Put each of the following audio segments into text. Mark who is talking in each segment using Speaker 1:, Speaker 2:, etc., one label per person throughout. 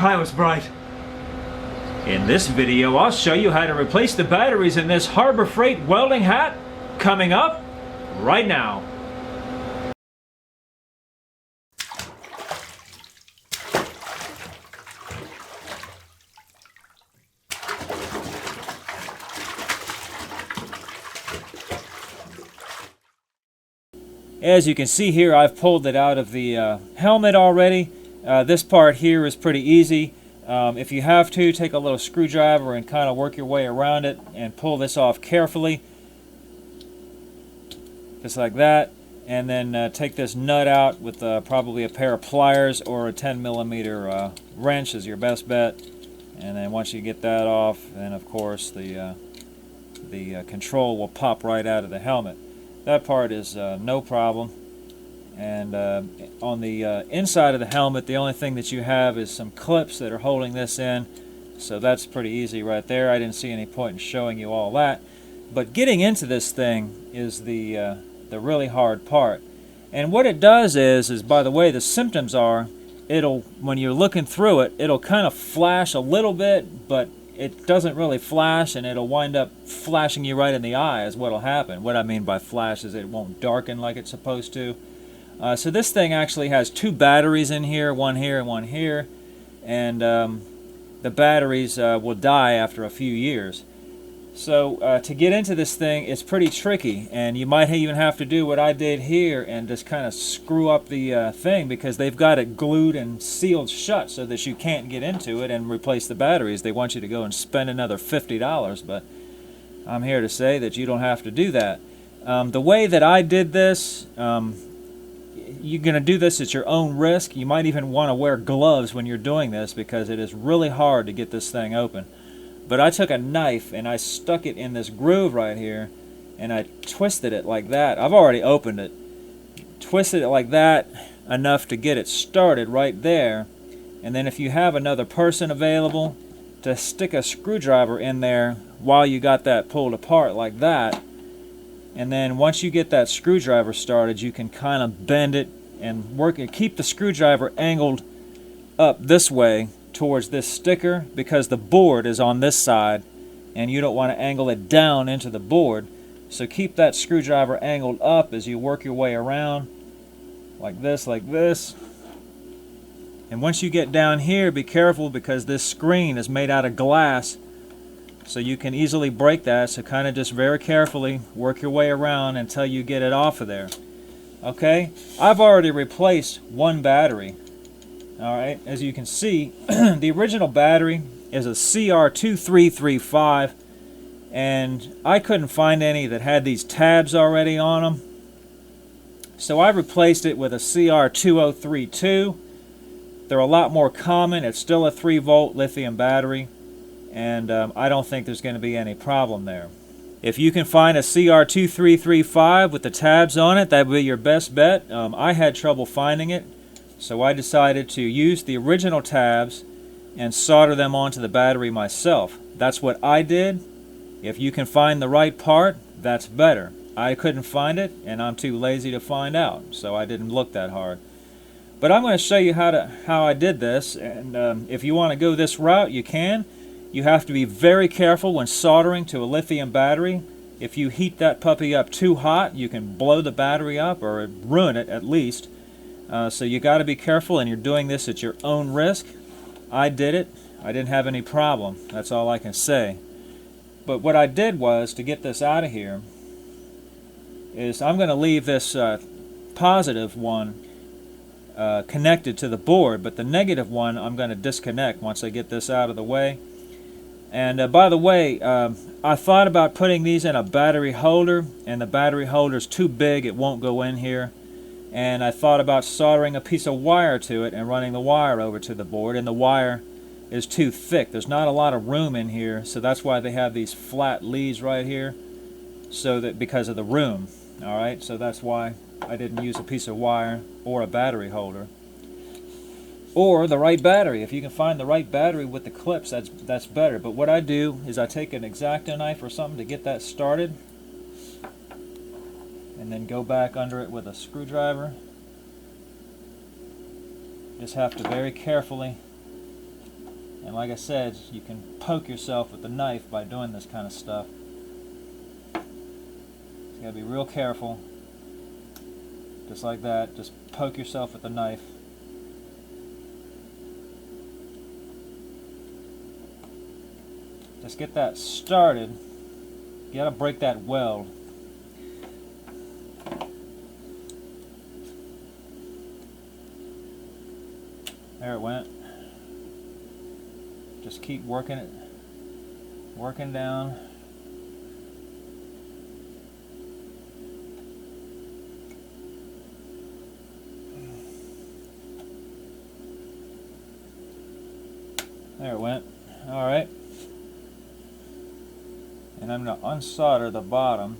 Speaker 1: that was bright. In this video, I'll show you how to replace the batteries in this Harbor Freight welding hat, coming up right now. As you can see here, I've pulled it out of the helmet already. This part here is pretty easy. If you have to, take a little screwdriver and kind of work your way around it and pull this off carefully. Just like that. And then take this nut out with probably a pair of pliers or a 10mm wrench is your best bet. And then once you get that off, then of course the control will pop right out of the helmet. That part is no problem. And on the inside of the helmet, the only thing that you have is some clips that are holding this in. So that's pretty easy right there. I didn't see any point in showing you all that. But getting into this thing is the really hard part. And what it does is by the way the symptoms are, when you're looking through it, it'll kind of flash a little bit, but it doesn't really flash, and it'll wind up flashing you right in the eye is what'll happen. What I mean by flash is it won't darken like it's supposed to. So this thing actually has two batteries in here, one here and one here, and the batteries will die after a few years. So to get into this thing, it's pretty tricky, and you might even have to do what I did here and just kind of screw up the thing, because they've got it glued and sealed shut so that you can't get into it and replace the batteries. They want you to go and spend another $50, but I'm here to say that you don't have to do that. The way that I did this, you're going to do this at your own risk. You might even want to wear gloves when you're doing this, because it is really hard to get this thing open. But I took a knife and I stuck it in this groove right here, and I twisted it like that. I've already opened it. Twisted it like that enough to get it started right there. And then if you have another person available, to stick a screwdriver in there while you got that pulled apart like that. And then once you get that screwdriver started, you can kind of bend it and work it. Keep the screwdriver angled up this way towards this sticker, because the board is on this side and you don't want to angle it down into the board. So keep that screwdriver angled up as you work your way around like this, like this. And once you get down here, be careful, because this screen is made out of glass, so you can easily break that. So kind of just very carefully work your way around until you get it off of there. Okay, I've already replaced one battery. Alright, as you can see, the original battery is a CR2335, and I couldn't find any that had these tabs already on them. So I replaced it with a CR2032. They're a lot more common. It's still a 3-volt lithium battery, and I don't think there's going to be any problem there. If you can find a CR2335 with the tabs on it, that would be your best bet. I had trouble finding it, so I decided to use the original tabs and solder them onto the battery myself. That's what I did. If you can find the right part, that's better. I couldn't find it, and I'm too lazy to find out, so I didn't look that hard. But I'm going to show you how I did this, and if you want to go this route, you can. You have to be very careful when soldering to a lithium battery. If you heat that puppy up too hot, you can blow the battery up, or ruin it at least. So you got to be careful, and you're doing this at your own risk. I did it. I didn't have any problem. That's all I can say. But what I did was, to get this out of here, is I'm going to leave this positive one connected to the board, but the negative one I'm going to disconnect once I get this out of the way. And by the way, I thought about putting these in a battery holder, and the battery holder's too big, it won't go in here. And I thought about soldering a piece of wire to it and running the wire over to the board, and the wire is too thick. There's not a lot of room in here, so that's why they have these flat leads right here, so that because of the room. Alright, so that's why I didn't use a piece of wire or a battery holder. Or the right battery. If you can find the right battery with the clips, that's better. But what I do is I take an X-Acto knife or something to get that started, and then go back under it with a screwdriver. Just have to very carefully And like I said, you can poke yourself with the knife by doing this kind of stuff. So you gotta be real careful. Just like that, just poke yourself with the knife. Just get that started. You gotta break that weld. There it went. Just keep working it, working down. There it went. Alright. And I'm going to unsolder the bottom.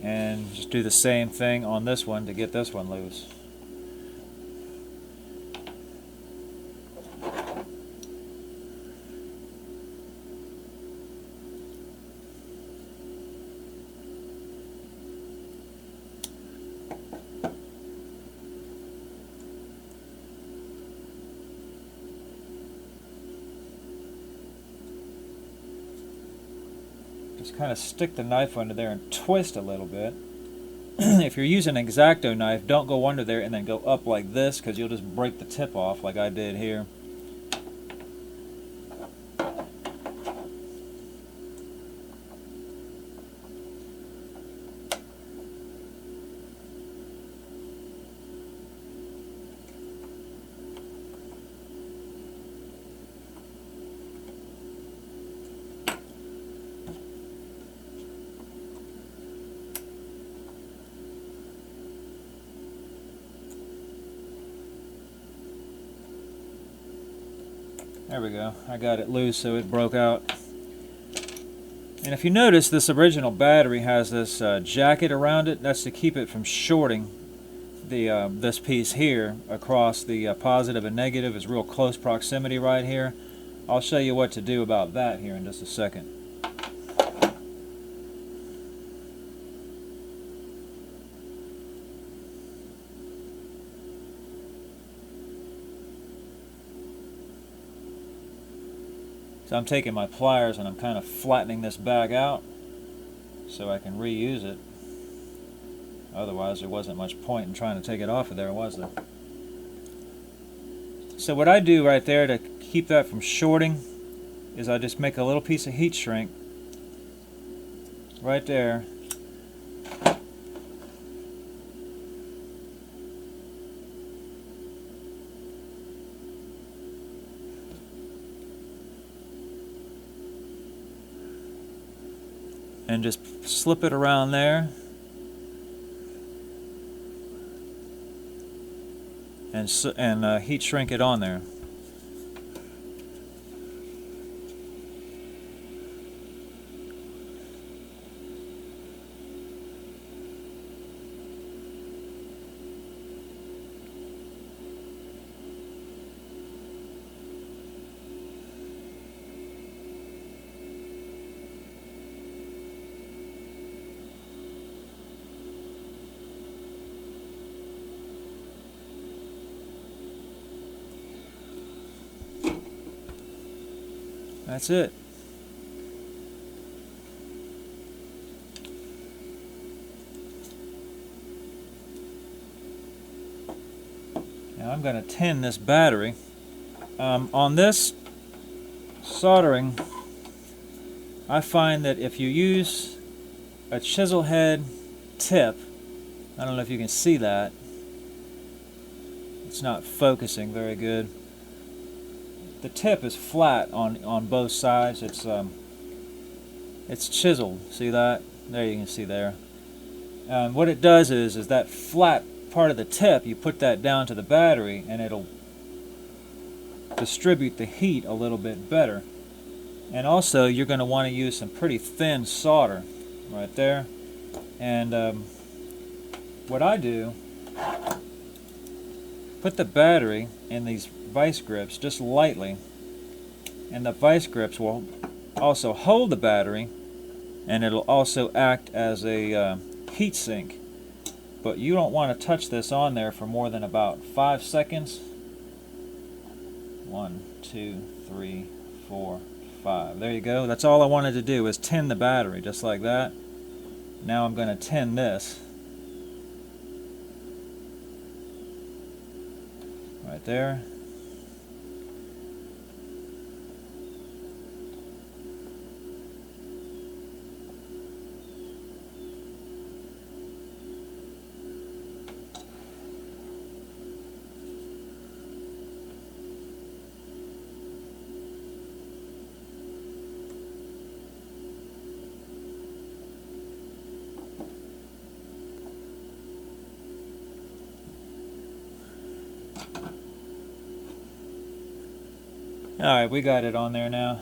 Speaker 1: And just do the same thing on this one to get this one loose. Just kind of stick the knife under there and twist a little bit. If you're using an X-Acto knife, don't go under there and then go up like this, because you'll just break the tip off like I did here. There we go. I got it loose so it broke out. And if you notice, this original battery has this jacket around it. That's to keep it from shorting the this piece here across the positive and negative. Is real close proximity right here. I'll show you what to do about that here in just a second. So I'm taking my pliers and I'm kind of flattening this bag out so I can reuse it. Otherwise there wasn't much point in trying to take it off of there, was there? So what I do right there to keep that from shorting is I just make a little piece of heat shrink right there. And just slip it around there. And heat shrink it on there. That's it. Now I'm going to tin this battery. On this soldering, I find that if you use a chisel head tip, I don't know if you can see that, it's not focusing very good. The tip is flat on both sides. It's chiseled. See that? There, you can see there. What it does is that flat part of the tip, you put that down to the battery and it'll distribute the heat a little bit better. And also you're going to want to use some pretty thin solder right there. And what I do, put the battery in these vice grips just lightly, and the vice grips will also hold the battery, and it'll also act as a heat sink. But you don't want to touch this on there for more than about 5 seconds. 1, 2, 3, 4, 5. There you go. That's all I wanted to do, is tin the battery, just like that. Now I'm going to tin this. Right there. Alright, we got it on there now.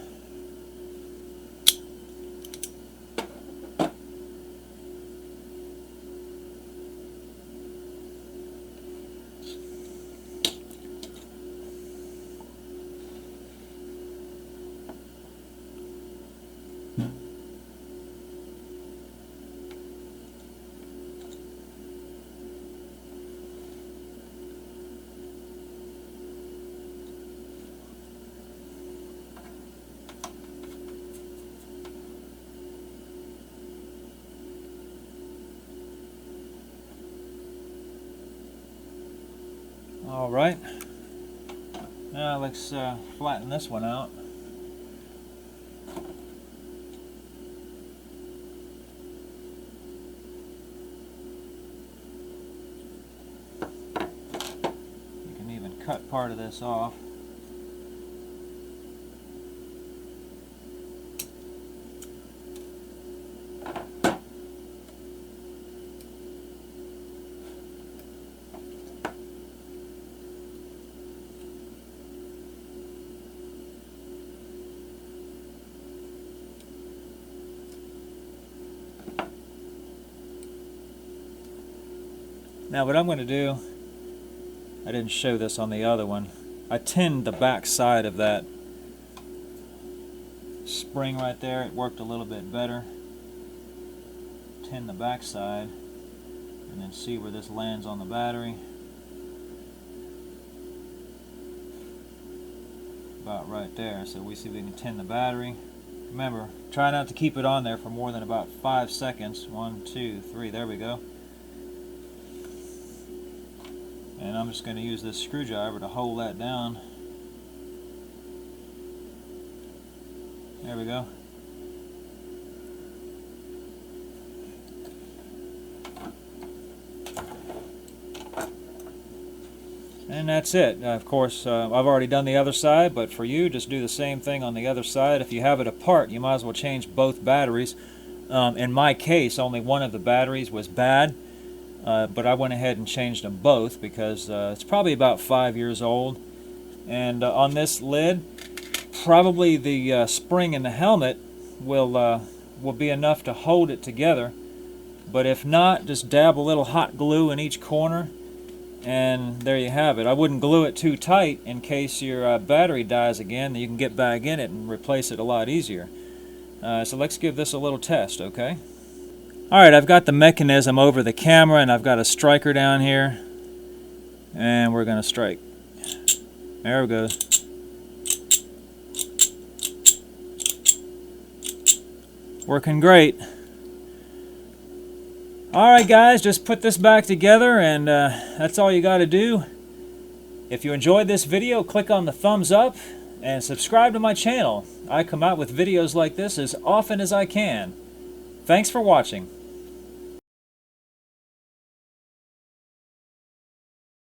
Speaker 1: Alright, now let's flatten this one out. You can even cut part of this off. Now what I'm going to do, I didn't show this on the other one, I tinned the back side of that spring right there. It worked a little bit better. Tin the back side and then see where this lands on the battery. About right there. So we see if we can tin the battery. Remember, try not to keep it on there for more than about 5 seconds. 1, 2, 3, there we go. And I'm just going to use this screwdriver to hold that down. There we go. And that's it. Of course, I've already done the other side, but for you, just do the same thing on the other side. If you have it apart, you might as well change both batteries. In my case, only one of the batteries was bad. But I went ahead and changed them both because it's probably about 5 years old. And on this lid, probably the spring in the helmet will be enough to hold it together. But if not, just dab a little hot glue in each corner, and there you have it. I wouldn't glue it too tight in case your battery dies again. You can get back in it and replace it a lot easier. So let's give this a little test, okay? Alright, I've got the mechanism over the camera and I've got a striker down here. And we're going to strike. There it goes. Working great. Alright guys, just put this back together and that's all you got to do. If you enjoyed this video, click on the thumbs up and subscribe to my channel. I come out with videos like this as often as I can. Thanks for watching.